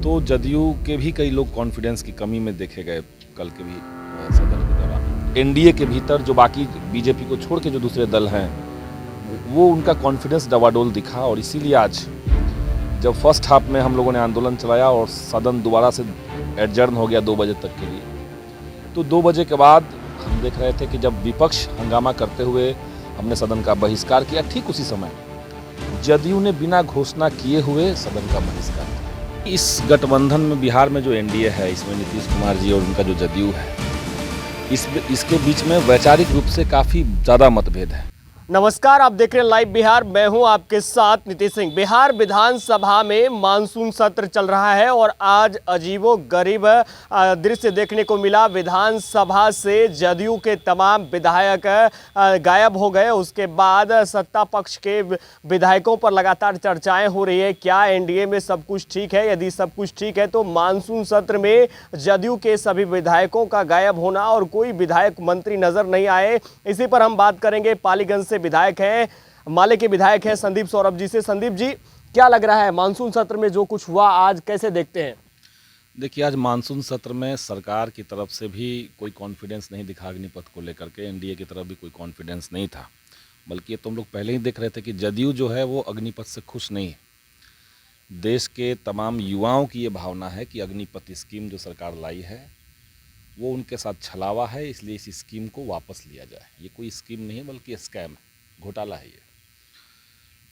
तो जदयू के भी कई लोग कॉन्फिडेंस की कमी में देखे गए कल के भी सदन के दौरान। एनडीए के भीतर जो बाकी बीजेपी को छोड़ के जो दूसरे दल हैं वो उनका कॉन्फिडेंस डवाडोल दिखा, और इसीलिए आज जब फर्स्ट हाफ में हम लोगों ने आंदोलन चलाया और सदन दोबारा से एडजर्न हो गया 2 बजे तक के लिए, तो 2 बजे के बाद हम देख रहे थे कि जब विपक्ष हंगामा करते हुए हमने सदन का बहिष्कार किया, ठीक उसी समय जदयू ने बिना घोषणा किए हुए सदन का बहिष्कार किया। इस गठबंधन में बिहार में जो एनडीए है, इसमें नीतीश कुमार जी और उनका जो जदयू है, इसके बीच में वैचारिक रूप से काफ़ी ज़्यादा मतभेद है। नमस्कार, आप देख रहे हैं लाइव बिहार। मैं हूं आपके साथ नीतीश सिंह। बिहार विधानसभा में मानसून सत्र चल रहा है और आज अजीबोगरीब दृश्य देखने को मिला। विधानसभा से जदयू के तमाम विधायक गायब हो गए। उसके बाद सत्ता पक्ष के विधायकों पर लगातार चर्चाएं हो रही है, क्या एनडीए में सब कुछ ठीक है? यदि सब कुछ ठीक है तो मानसून सत्र में जदयू के सभी विधायकों का गायब होना और कोई विधायक मंत्री नजर नहीं आए, इसी पर हम बात करेंगे। पालीगंज से विधायक हैं, माले के विधायक हैं संदीप सौरभ जी से। संदीप जी, क्या लग रहा है मानसून सत्र में जो कुछ हुआ आज कैसे देखते हैं? देखिए, आज मानसून सत्र में सरकार की तरफ से भी कोई कॉन्फिडेंस नहीं दिखा अग्निपथ को लेकर के, एनडीए की तरफ भी कोई कॉन्फिडेंस नहीं था। बल्कि ये तो हम लोग पहले ही देख रहे थे कि जदयू जो है वो अग्निपथ से खुश नहीं है। देश के तमाम युवाओं की ये भावना है कि अग्निपथ स्कीम जो सरकार लाई है वो उनके साथ छलावा है, इसलिए इस स्कीम को वापस लिया जाए। ये कोई स्कीम नहीं है बल्कि स्कैम है, घोटाला है ये।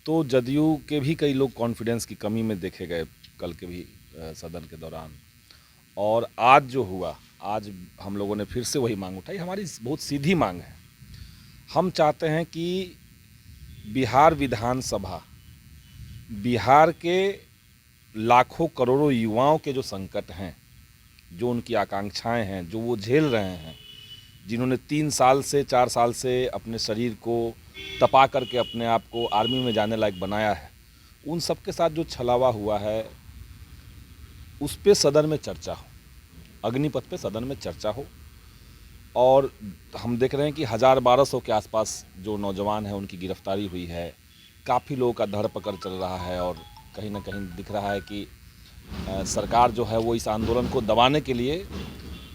तो जदयू के भी कई लोग कॉन्फिडेंस की कमी में देखे गए कल के भी सदन के दौरान। और आज जो हुआ, आज हम लोगों ने फिर से वही मांग उठाई। हमारी बहुत सीधी मांग है। हम चाहते हैं कि बिहार विधानसभा, बिहार के लाखों करोड़ों युवाओं के जो संकट हैं, जो उनकी आकांक्षाएं हैं, जो वो झेल रहे हैं, जिन्होंने 3 साल से 4 साल से अपने शरीर को तपा करके अपने आप को आर्मी में जाने लायक बनाया है, उन सब के साथ जो छलावा हुआ है उस पे सदन में चर्चा हो, अग्निपथ पे सदन में चर्चा हो। और हम देख रहे हैं कि 1000-1200 के आसपास जो नौजवान हैं उनकी गिरफ्तारी हुई है, काफ़ी लोगों का धर पकड़ चल रहा है, और कहीं ना कहीं दिख रहा है कि सरकार जो है वो इस आंदोलन को दबाने के लिए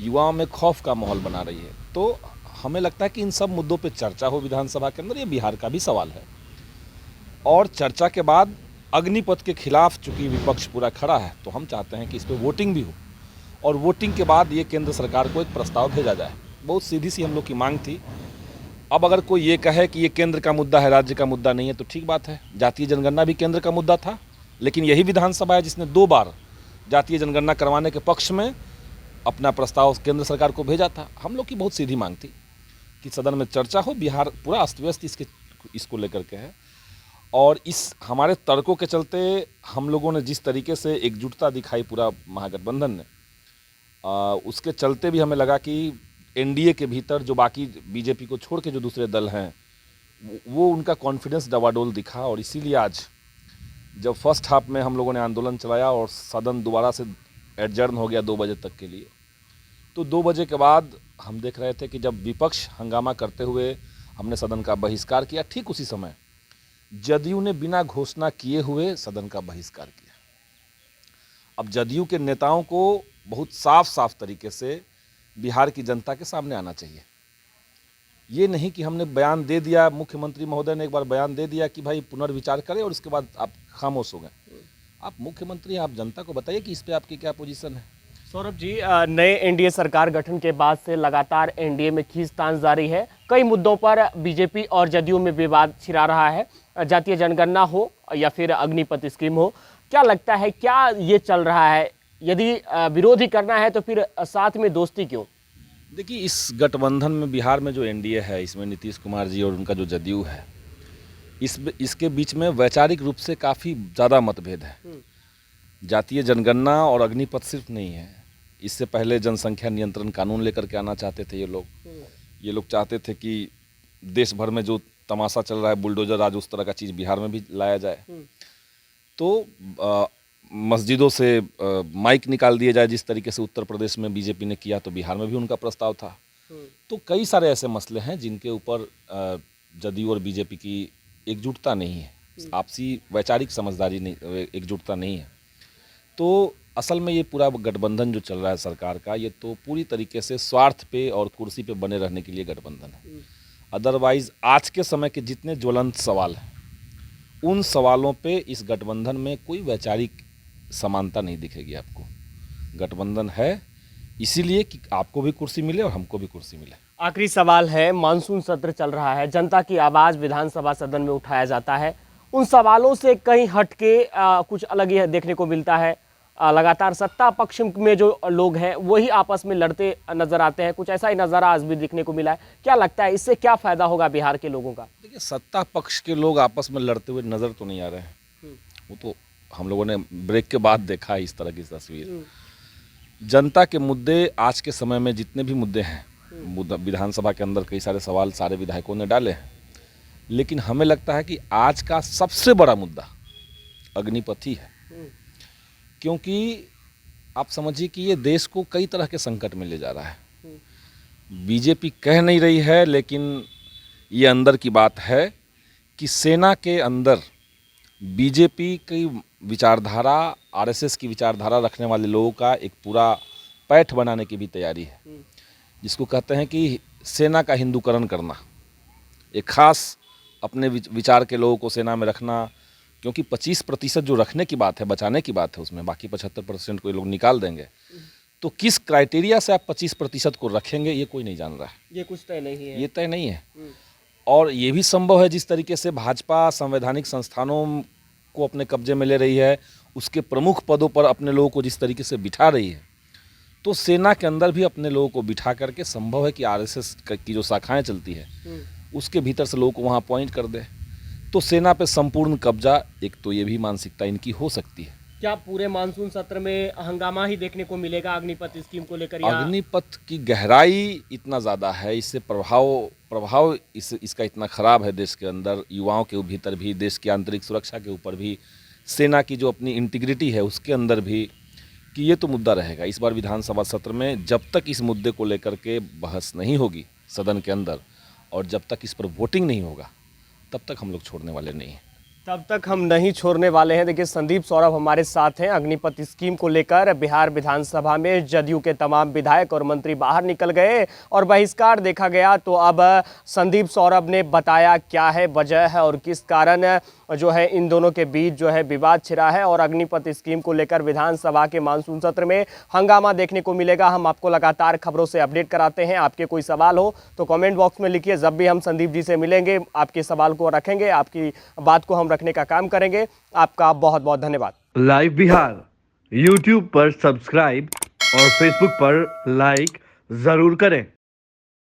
युवाओं में खौफ का माहौल बना रही है। तो हमें लगता है कि इन सब मुद्दों पे चर्चा हो विधानसभा के अंदर। ये बिहार का भी सवाल है, और चर्चा के बाद अग्निपथ के खिलाफ चूंकि विपक्ष पूरा खड़ा है, तो हम चाहते हैं कि इस पर वोटिंग भी हो, और वोटिंग के बाद ये केंद्र सरकार को एक प्रस्ताव भेजा जाए। बहुत सीधी सी हम लोग की मांग थी। अब अगर कोई ये कहे कि ये केंद्र का मुद्दा है, राज्य का मुद्दा नहीं है, तो ठीक बात है। जातीय जनगणना भी केंद्र का मुद्दा था, लेकिन यही विधानसभा है जिसने 2 बार जातीय जनगणना करवाने के पक्ष में अपना प्रस्ताव केंद्र सरकार को भेजा था। हम लोग की बहुत सीधी मांग थी कि सदन में चर्चा हो। बिहार पूरा अस्त व्यस्त इसको लेकर के है, और इस हमारे तर्कों के चलते हम लोगों ने जिस तरीके से एकजुटता दिखाई पूरा महागठबंधन ने, उसके चलते भी हमें लगा कि एनडीए के भीतर जो बाकी बीजेपी को छोड़ के जो दूसरे दल हैं वो उनका कॉन्फिडेंस डवाडोल दिखा, और इसीलिए आज जब फर्स्ट हाफ में हम लोगों ने आंदोलन चलाया और सदन दोबारा से एडजर्न हो गया 2 बजे तक के लिए, तो 2 बजे के बाद हम देख रहे थे कि जब विपक्ष हंगामा करते हुए हमने सदन का बहिष्कार किया, ठीक उसी समय जदयू ने बिना घोषणा किए हुए सदन का बहिष्कार किया। अब जदयू के नेताओं को बहुत साफ साफ तरीके से बिहार की जनता के सामने आना चाहिए। ये नहीं कि हमने बयान दे दिया, मुख्यमंत्री महोदय ने एक बार बयान दे दिया कि भाई पुनर्विचार करें, और उसके बाद आप खामोश हो गए। आप मुख्यमंत्री, आप जनता को बताइए कि इस पे आपकी क्या पोजीशन है। सौरभ जी, नए एनडीए सरकार गठन के बाद से लगातार एनडीए में खींचतान जारी है। कई मुद्दों पर बीजेपी और जदयू में विवाद छिड़ा रहा है, जातीय जनगणना हो या फिर अग्निपथ स्कीम हो। क्या लगता है, क्या ये चल रहा है? यदि विरोध ही करना है तो फिर साथ में दोस्ती क्यों? देखिए, इस गठबंधन में बिहार में जो एनडीए है, इसमें नीतीश कुमार जी और उनका जो जदयू है, इसके बीच में वैचारिक रूप से काफ़ी ज़्यादा मतभेद है। जातीय जनगणना और अग्निपथ सिर्फ नहीं है, इससे पहले जनसंख्या नियंत्रण कानून लेकर के आना चाहते थे ये लोग। ये लोग चाहते थे कि देश भर में जो तमाशा चल रहा है बुलडोजर राज, उस तरह का चीज़ बिहार में भी लाया जाए। तो मस्जिदों से माइक निकाल दिए जाए, जिस तरीके से उत्तर प्रदेश में बीजेपी ने किया, तो बिहार में भी उनका प्रस्ताव था। तो कई सारे ऐसे मसले हैं जिनके ऊपर जदयू और बीजेपी की एकजुटता नहीं है, आपसी वैचारिक समझदारी नहीं, एकजुटता नहीं है। तो असल में ये पूरा गठबंधन जो चल रहा है सरकार का, ये तो पूरी तरीके से स्वार्थ पे और कुर्सी पे बने रहने के लिए गठबंधन है। अदरवाइज आज के समय के जितने ज्वलंत सवाल हैं, उन सवालों पे इस गठबंधन में कोई वैचारिक समानता नहीं दिखेगी आपको। गठबंधन है इसीलिए कि आपको भी कुर्सी मिले और हमको भी कुर्सी मिले। आखिरी सवाल है, मानसून सत्र चल रहा है, जनता की आवाज़ विधानसभा सदन में उठाया जाता है, उन सवालों से कहीं हटके कुछ अलग ही देखने को मिलता है। लगातार सत्ता पक्ष में जो लोग हैं वही आपस में लड़ते नजर आते हैं, कुछ ऐसा ही नज़ारा आज भी देखने को मिला है। क्या लगता है इससे क्या फ़ायदा होगा बिहार के लोगों का? देखिए, सत्ता पक्ष के लोग आपस में लड़ते हुए नज़र तो नहीं आ रहे हैं, वो तो हम लोगों ने ब्रेक के बाद देखा है इस तरह की तस्वीर। जनता के मुद्दे आज के समय में जितने भी मुद्दे हैं, विधानसभा के अंदर कई सारे सवाल सारे विधायकों ने डाले हैं, लेकिन हमें लगता है कि आज का सबसे बड़ा मुद्दा अग्निपथ ही है। क्योंकि आप समझिए कि ये देश को कई तरह के संकट में ले जा रहा है। बीजेपी कह नहीं रही है, लेकिन ये अंदर की बात है कि सेना के अंदर बीजेपी की विचारधारा, आरएसएस की विचारधारा रखने वाले लोगों का एक पूरा पैठ बनाने की भी तैयारी है, जिसको कहते हैं कि सेना का हिंदूकरण करना, एक खास अपने विचार के लोगों को सेना में रखना। क्योंकि 25% जो रखने की बात है, बचाने की बात है, उसमें बाकी 75% को ये लोग निकाल देंगे। तो किस क्राइटेरिया से आप 25% को रखेंगे ये कोई नहीं जान रहा है, ये कुछ तय नहीं है, ये तय नहीं है। और ये भी संभव है जिस तरीके से भाजपा संवैधानिक संस्थानों को अपने कब्जे में ले रही है, उसके प्रमुख पदों पर अपने लोगों को जिस तरीके से बिठा रही है, तो सेना के अंदर भी अपने लोगों को बिठा करके संभव है कि आरएसएस की जो शाखाएं चलती है उसके भीतर से लोगों को वहाँ अपॉइंट कर दे, तो सेना पे संपूर्ण कब्जा, एक तो ये भी मानसिकता इनकी हो सकती है। क्या पूरे मानसून सत्र में हंगामा ही देखने को मिलेगा अग्निपथ स्कीम को लेकर? अग्निपथ की गहराई इतना ज़्यादा है, इससे प्रभाव इसका इतना ख़राब है देश के अंदर, युवाओं के भीतर भी, देश की आंतरिक सुरक्षा के ऊपर भी, सेना की जो अपनी इंटीग्रिटी है उसके अंदर भी, कि ये तो मुद्दा रहेगा इस बार विधानसभा सत्र में। जब तक इस मुद्दे को लेकर के बहस नहीं होगी सदन के अंदर और जब तक इस पर वोटिंग नहीं होगा, तब तक हम लोग छोड़ने वाले नहीं हैं। तब तक हम नहीं छोड़ने वाले हैं। देखिए, संदीप सौरभ हमारे साथ हैं। अग्निपथ स्कीम को लेकर बिहार विधानसभा में जदयू के तमाम विधायक और मंत्री बाहर निकल गए और बहिष्कार देखा गया। तो अब संदीप सौरभ ने बताया क्या है वजह है और किस कारण जो है इन दोनों के बीच जो है विवाद छिड़ा है और अग्निपथ स्कीम को लेकर विधानसभा के मानसून सत्र में हंगामा देखने को मिलेगा। हम आपको लगातार खबरों से अपडेट कराते हैं। आपके कोई सवाल हो तो कमेंट बॉक्स में लिखिए। जब भी हम संदीप जी से मिलेंगे आपके सवाल को रखेंगे, आपकी बात को हम रखने का काम करेंगे। आपका बहुत बहुत धन्यवाद। लाइव बिहार यूट्यूब पर सब्सक्राइब और फेसबुक पर लाइक जरूर करें।